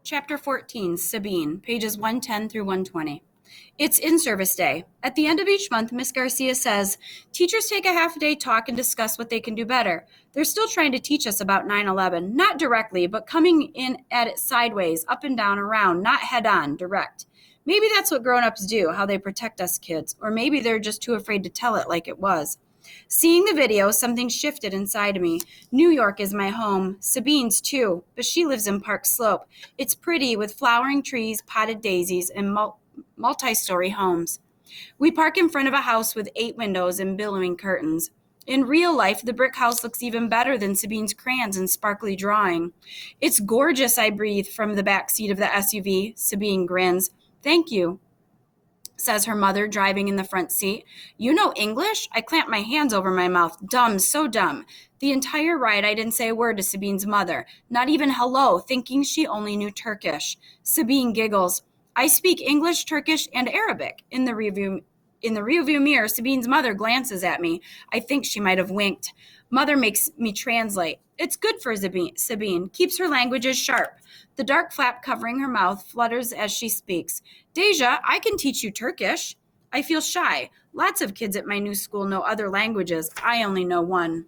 Chapter 14, Sabine, pages 110 through 120. It's in-service day. At the end of each month, Miss Garcia says, teachers take a half-day talk and discuss what they can do better. They're still trying to teach us about 9/11, not directly, but coming in at it sideways, up and down, around, not head-on, direct. Maybe that's what grown-ups do, how they protect us kids, or maybe they're just too afraid to tell it like it was. Seeing the video, something shifted inside of me. New York is my home. Sabine's too, but she lives in Park Slope. It's pretty with flowering trees, potted daisies, and multi-story homes. We park in front of a house with 8 windows and billowing curtains. In real life, the brick house looks even better than Sabine's crayons and sparkly drawing. It's gorgeous, I breathe from the back seat of the SUV. Sabine grins. Thank you, says her mother, driving in the front seat. You know English? I clamped my hands over my mouth. Dumb, so dumb. The entire ride, I didn't say a word to Sabine's mother, not even hello, thinking she only knew Turkish. Sabine giggles. I speak English, Turkish, and Arabic. In the rearview mirror, Sabine's mother glances at me. I think she might have winked. Mother makes me translate. It's good for Sabine, keeps her languages sharp. The dark flap covering her mouth flutters as she speaks. Deja, I can teach you Turkish. I feel shy. Lots of kids at my new school know other languages. I only know one.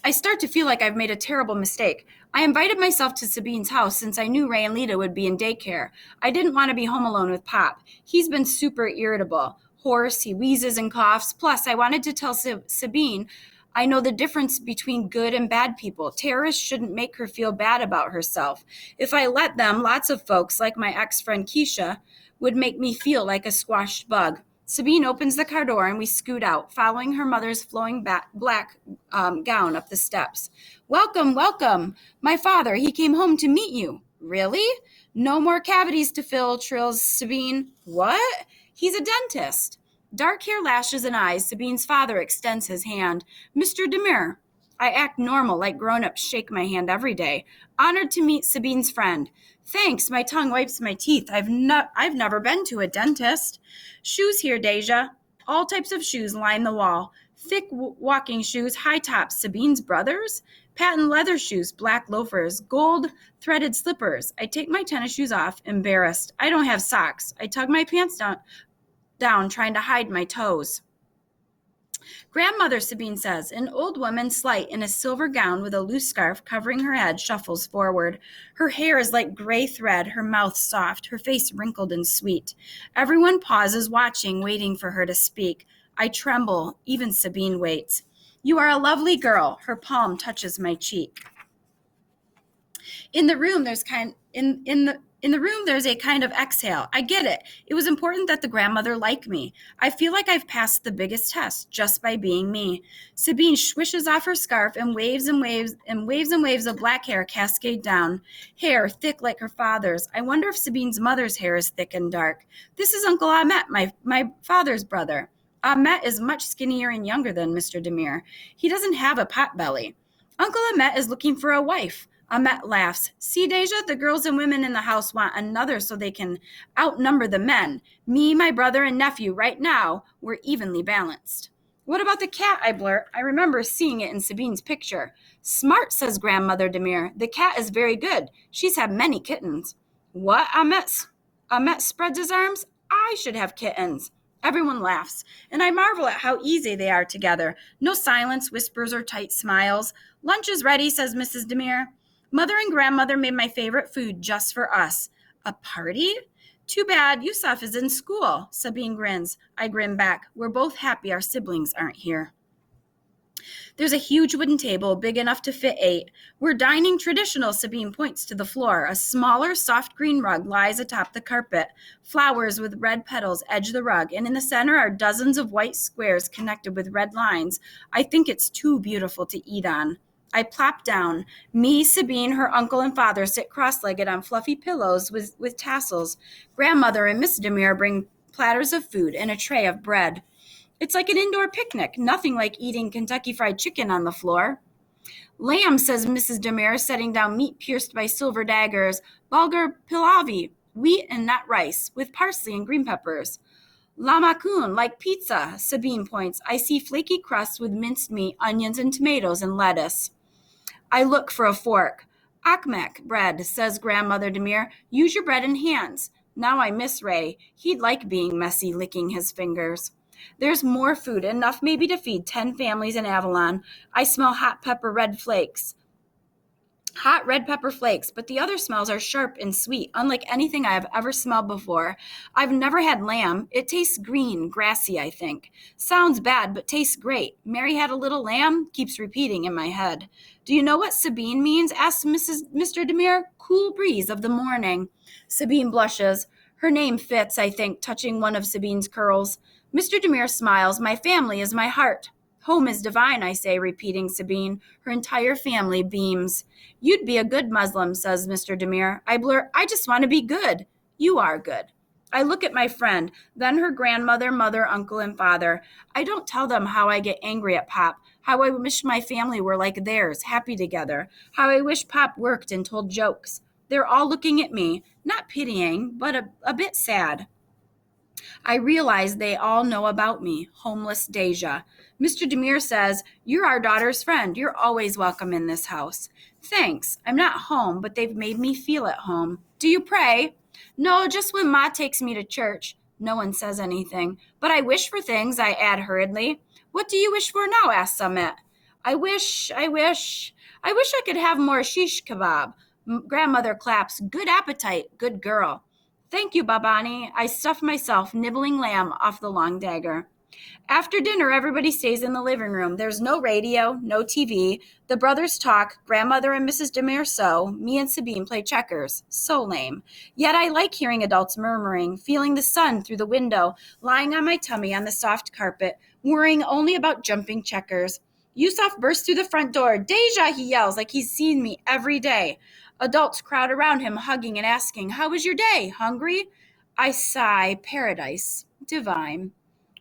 I start to feel like I've made a terrible mistake. I invited myself to Sabine's house since I knew Ray and Lita would be in daycare. I didn't want to be home alone with Pop. He's been super irritable. Hoarse, he wheezes and coughs. Plus, I wanted to tell Sabine I know the difference between good and bad people. Terrorists shouldn't make her feel bad about herself. If I let them, lots of folks, like my ex-friend Keisha, would make me feel like a squashed bug. Sabine opens the car door and we scoot out, following her mother's flowing black gown up the steps. Welcome, welcome. My father, he came home to meet you. Really? No more cavities to fill, trills Sabine. What? He's a dentist. Dark hair, lashes, and eyes, Sabine's father extends his hand. Mr. Demir. I act normal, like grown-ups shake my hand every day. Honored to meet Sabine's friend. Thanks, my tongue wipes my teeth. I've never been to a dentist. Shoes here, Deja. All types of shoes line the wall. Thick walking shoes, high tops, Sabine's brothers. Patent leather shoes, black loafers, gold threaded slippers. I take my tennis shoes off, embarrassed. I don't have socks. I tug my pants down, trying to hide my toes. Grandmother, Sabine says. An old woman, slight, in a silver gown with a loose scarf covering her head, shuffles forward. Her hair is like gray thread, her mouth soft, her face wrinkled and sweet. Everyone pauses, watching, waiting for her to speak. I tremble. Even Sabine waits. You are a lovely girl. Her palm touches my cheek. In the room, there's a kind of exhale. I get it. It was important that the grandmother like me. I feel like I've passed the biggest test just by being me. Sabine swishes off her scarf and waves and waves of black hair cascade down. Hair thick like her father's. I wonder if Sabine's mother's hair is thick and dark. This is Uncle Ahmet, my father's brother. Ahmet is much skinnier and younger than Mr. Demir. He doesn't have a pot belly. Uncle Ahmet is looking for a wife. Ahmet laughs. See, Deja, the girls and women in the house want another so they can outnumber the men. Me, my brother, and nephew, right now, we're evenly balanced. What about the cat, I blurt. I remember seeing it in Sabine's picture. Smart, says Grandmother Demir. The cat is very good. She's had many kittens. What? Ahmet spreads his arms. I should have kittens. Everyone laughs, and I marvel at how easy they are together. No silence, whispers, or tight smiles. Lunch is ready, says Mrs. Demir. Mother and grandmother made my favorite food just for us. A party? Too bad Yusuf is in school. Sabine grins. I grin back. We're both happy our siblings aren't here. There's a huge wooden table, big enough to fit 8. We're dining traditional, Sabine points to the floor. A smaller, soft green rug lies atop the carpet. Flowers with red petals edge the rug, and in the center are dozens of white squares connected with red lines. I think it's too beautiful to eat on. I plop down. Me, Sabine, her uncle, and father sit cross-legged on fluffy pillows with tassels. Grandmother and Miss Demir bring platters of food and a tray of bread. It's like an indoor picnic, nothing like eating Kentucky Fried Chicken on the floor. Lamb, says Mrs. Demir, setting down meat pierced by silver daggers. Bulgur pilavi, wheat and not rice, with parsley and green peppers. Lamakun, like pizza, Sabine points. I see flaky crust with minced meat, onions, and tomatoes, and lettuce. I look for a fork. Akmek bread, says Grandmother Demir. Use your bread and hands. Now I miss Ray. He'd like being messy, licking his fingers. There's more food, enough maybe to feed 10 families in Avalon. I smell hot red pepper flakes, but the other smells are sharp and sweet, unlike anything I have ever smelled before. I've never had lamb. It tastes green, grassy, I think. Sounds bad, but tastes great. Mary had a little lamb, keeps repeating in my head. Do you know what Sabine means? Asks Mr. Demir. Cool breeze of the morning. Sabine blushes. Her name fits, I think, touching one of Sabine's curls. Mr. Demir smiles. My family is my heart. Home is divine, I say, repeating Sabine. Her entire family beams. You'd be a good Muslim, says Mr. Demir. I blur, I just want to be good. You are good. I look at my friend, then her grandmother, mother, uncle, and father. I don't tell them how I get angry at Pop, how I wish my family were like theirs, happy together, how I wish Pop worked and told jokes. They're all looking at me, not pitying, but a bit sad. I realize they all know about me, homeless Deja. Mr. Demir says, You're our daughter's friend. You're always welcome in this house. Thanks. I'm not home, but they've made me feel at home. Do you pray? No, just when Ma takes me to church. No one says anything. But I wish for things, I add hurriedly. What do you wish for now? Asks Samet. I wish I could have more shish kebab. Grandmother claps. Good appetite. Good girl. Thank you, Babani. I stuff myself, nibbling lamb off the long dagger. After dinner, everybody stays in the living room. There's no radio, no TV. The brothers talk. Grandmother and Mrs. Demir sew. Me and Sabine play checkers. So lame. Yet I like hearing adults murmuring, feeling the sun through the window, lying on my tummy on the soft carpet, worrying only about jumping checkers. Yusuf bursts through the front door. Deja, he yells, like he's seen me every day. Adults crowd around him, hugging and asking, How was your day? Hungry? I sigh, paradise, divine.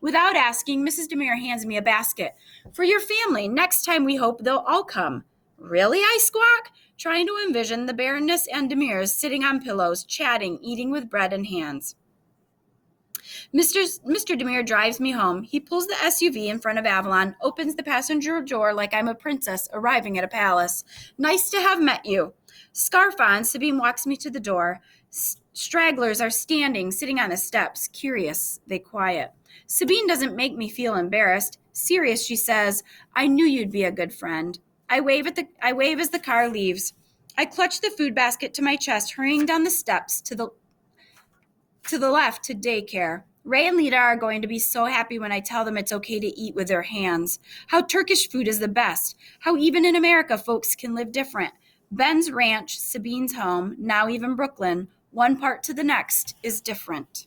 Without asking, Mrs. Demir hands me a basket. For your family, next time we hope they'll all come. Really? I squawk, trying to envision the Baroness and Demirs sitting on pillows, chatting, eating with bread in hands. Mr. Demir drives me home. He pulls the SUV in front of Avalon, opens the passenger door like I'm a princess arriving at a palace. Nice to have met you. Scarf on, Sabine walks me to the door. Stragglers are standing, sitting on the steps, curious, they quiet. Sabine doesn't make me feel embarrassed. Serious, she says, I knew you'd be a good friend. I wave as the car leaves. I clutch the food basket to my chest, hurrying down the steps to the left to daycare. Ray and Lita are going to be so happy when I tell them it's okay to eat with their hands. How Turkish food is the best. How even in America folks can live different. Ben's ranch, Sabine's home, now even Brooklyn, one part to the next is different.